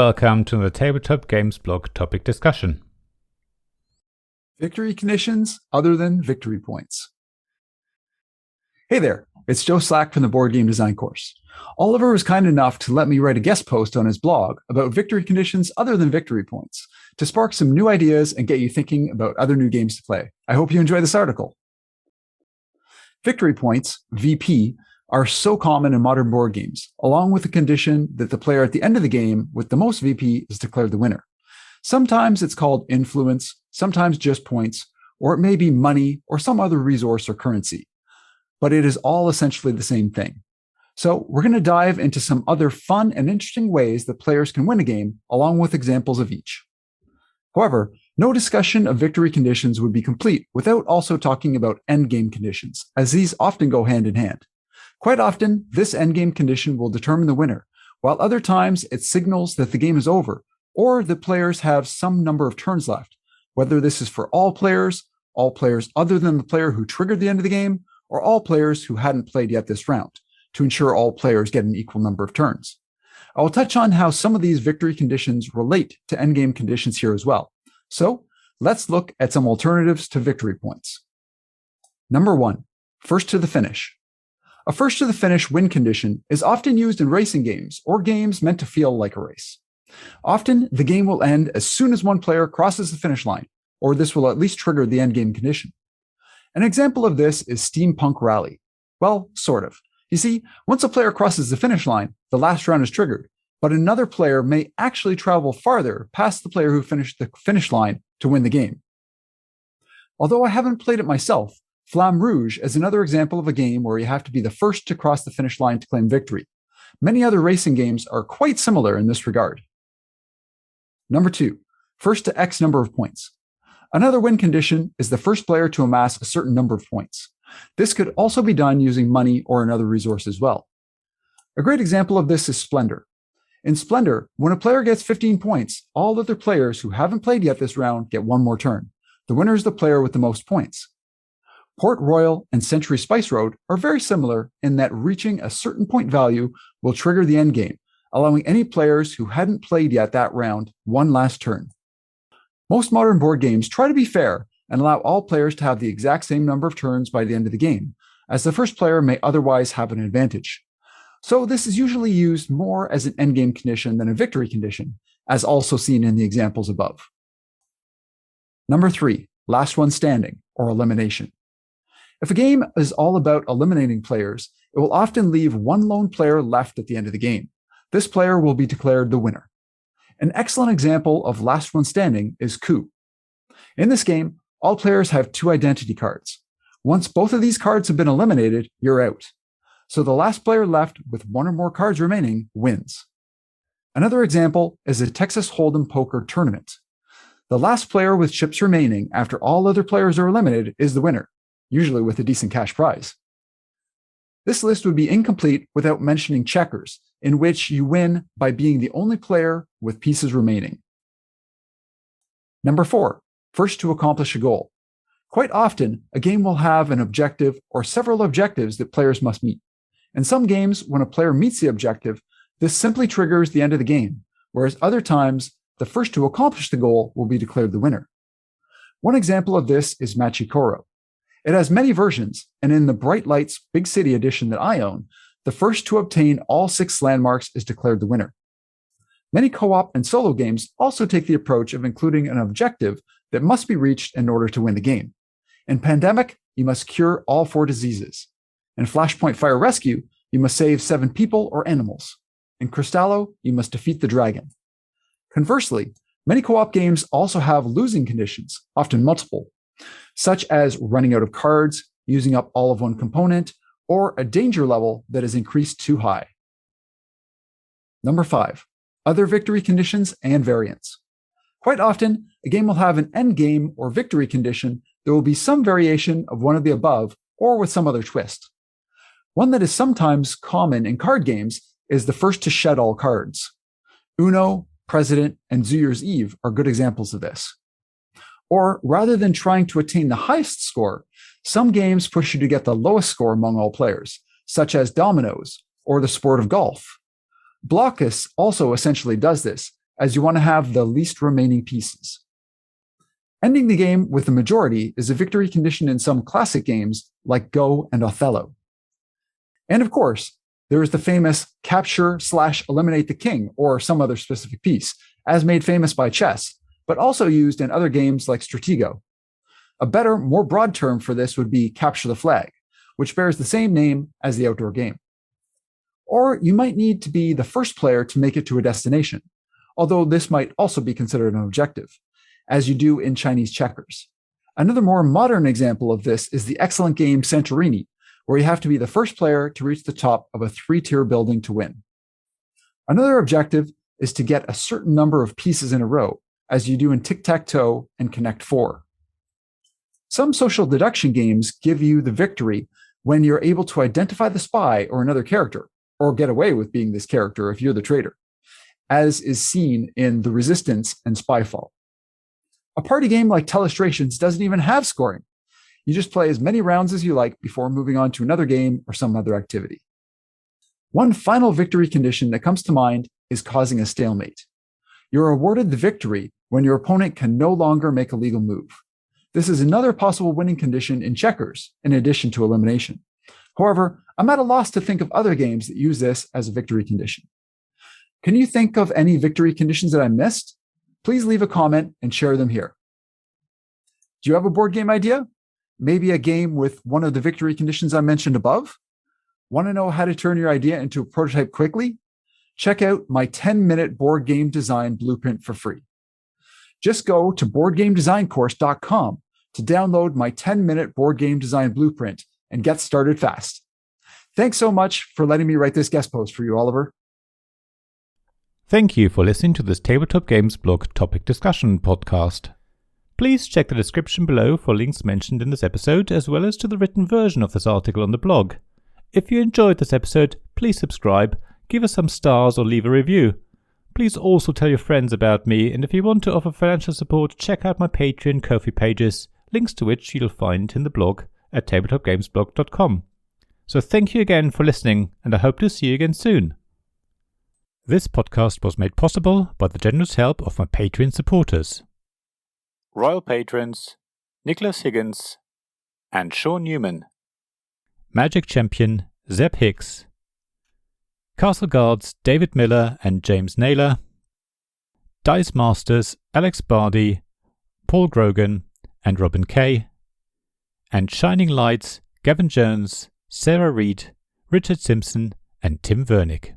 welcome to the Tabletop Games blog topic discussion. Victory conditions other than victory points. Hey there, it's Joe Slack from the Board Game Design course. Oliver was kind enough to let me write a guest post on his blog about victory conditions other than victory points to spark some new ideas and get you thinking about other new games to play. I hope you enjoy this article. Victory points, VP, are so common in modern board games, along with the condition that the player at the end of the game with the most VP is declared the winner. Sometimes it's called influence, sometimes just points, or it may be money or some other resource or currency. But it is all essentially the same thing. So we're going to dive into some other fun and interesting ways that players can win a game, along with examples of each. However, no discussion of victory conditions would be complete without also talking about endgame conditions, as these often go hand in hand. Quite often, this endgame condition will determine the winner, while other times it signals that the game is over, or that players have some number of turns left, whether this is for all players other than the player who triggered the end of the game, or all players who hadn't played yet this round, to ensure all players get an equal number of turns. I will touch on how some of these victory conditions relate to endgame conditions here as well. So let's look at some alternatives to victory points. Number 1, first to the finish. A first to the finish win condition is often used in racing games or games meant to feel like a race. Often, the game will end as soon as one player crosses the finish line, or this will at least trigger the endgame condition. An example of this is Steampunk Rally. Well, sort of. You see, once a player crosses the finish line, the last round is triggered, but another player may actually travel farther past the player who finished the finish line to win the game. Although I haven't played it myself, Flamme Rouge is another example of a game where you have to be the first to cross the finish line to claim victory. Many other racing games are quite similar in this regard. Number 2, first to X number of points. Another win condition is the first player to amass a certain number of points. This could also be done using money or another resource as well. A great example of this is Splendor. In Splendor, when a player gets 15 points, all other players who haven't played yet this round get one more turn. The winner is the player with the most points. Port Royal and Century Spice Road are very similar in that reaching a certain point value will trigger the end game, allowing any players who hadn't played yet that round one last turn. Most modern board games try to be fair and allow all players to have the exact same number of turns by the end of the game, as the first player may otherwise have an advantage. So this is usually used more as an endgame condition than a victory condition, as also seen in the examples above. Number 3, last one standing, or elimination. If a game is all about eliminating players, it will often leave one lone player left at the end of the game. This player will be declared the winner. An excellent example of last one standing is Coup. In this game, all players have 2 identity cards. Once both of these cards have been eliminated, you're out. So the last player left with 1 or more cards remaining wins. Another example is a Texas Hold'em poker tournament. The last player with chips remaining after all other players are eliminated is the winner, usually with a decent cash prize. This list would be incomplete without mentioning checkers, in which you win by being the only player with pieces remaining. Number 4, first to accomplish a goal. Quite often, a game will have an objective or several objectives that players must meet. In some games, when a player meets the objective, this simply triggers the end of the game, whereas other times, the first to accomplish the goal will be declared the winner. One example of this is Machikoro. It has many versions, and in the Bright Lights Big City edition that I own, the first to obtain all 6 landmarks is declared the winner. Many co-op and solo games also take the approach of including an objective that must be reached in order to win the game. In Pandemic, you must cure all 4 diseases. In Flashpoint Fire Rescue, you must save 7 people or animals. In Cristallo, you must defeat the dragon. Conversely, many co-op games also have losing conditions, often multiple, such as running out of cards, using up all of one component, or a danger level that is increased too high. Number 5, other victory conditions and variants. Quite often, a game will have an end game or victory condition that will be some variation of one of the above or with some other twist. One that is sometimes common in card games is the first to shed all cards. Uno, President, and New Year's Eve are good examples of this. Or rather than trying to attain the highest score, some games push you to get the lowest score among all players, such as dominoes or the sport of golf. Blockus also essentially does this, as you want to have the least remaining pieces. Ending the game with the majority is a victory condition in some classic games like Go and Othello. And of course, there is the famous capture/eliminate the king or some other specific piece, as made famous by chess, but also used in other games like Stratego. A better, more broad term for this would be capture the flag, which bears the same name as the outdoor game. Or you might need to be the first player to make it to a destination, although this might also be considered an objective, as you do in Chinese checkers. Another more modern example of this is the excellent game Santorini, where you have to be the first player to reach the top of a 3-tier building to win. Another objective is to get a certain number of pieces in a row, as you do in tic-tac-toe and Connect 4. Some social deduction games give you the victory when you're able to identify the spy or another character, or get away with being this character if you're the traitor, as is seen in The Resistance and Spyfall. A party game like Telestrations doesn't even have scoring. You just play as many rounds as you like before moving on to another game or some other activity. One final victory condition that comes to mind is causing a stalemate. You're awarded the victory when your opponent can no longer make a legal move. This is another possible winning condition in checkers, in addition to elimination. However, I'm at a loss to think of other games that use this as a victory condition. Can you think of any victory conditions that I missed? Please leave a comment and share them here. Do you have a board game idea? Maybe a game with one of the victory conditions I mentioned above? Want to know how to turn your idea into a prototype quickly? Check out my 10-minute board game design blueprint for free. Just go to boardgamedesigncourse.com to download my 10-minute board game design blueprint and get started fast. Thanks so much for letting me write this guest post for you, Oliver. Thank you for listening to this Tabletop Games blog topic discussion podcast. Please check the description below for links mentioned in this episode, as well as to the written version of this article on the blog. If you enjoyed this episode, please subscribe, give us some stars, or leave a review. Please also tell your friends about me, and if you want to offer financial support, check out my Patreon and Ko-fi pages, links to which you'll find in the blog at tabletopgamesblog.com. So thank you again for listening, and I hope to see you again soon. This podcast was made possible by the generous help of my Patreon supporters. Royal Patrons Nicholas Higgins and Sean Newman, Magic Champion Zeb Hicks, Castle Guards David Miller and James Naylor, Dice Masters Alex Bardi, Paul Grogan and Robin Kay, and Shining Lights Gavin Jones, Sarah Reed, Richard Simpson and Tim Vernick.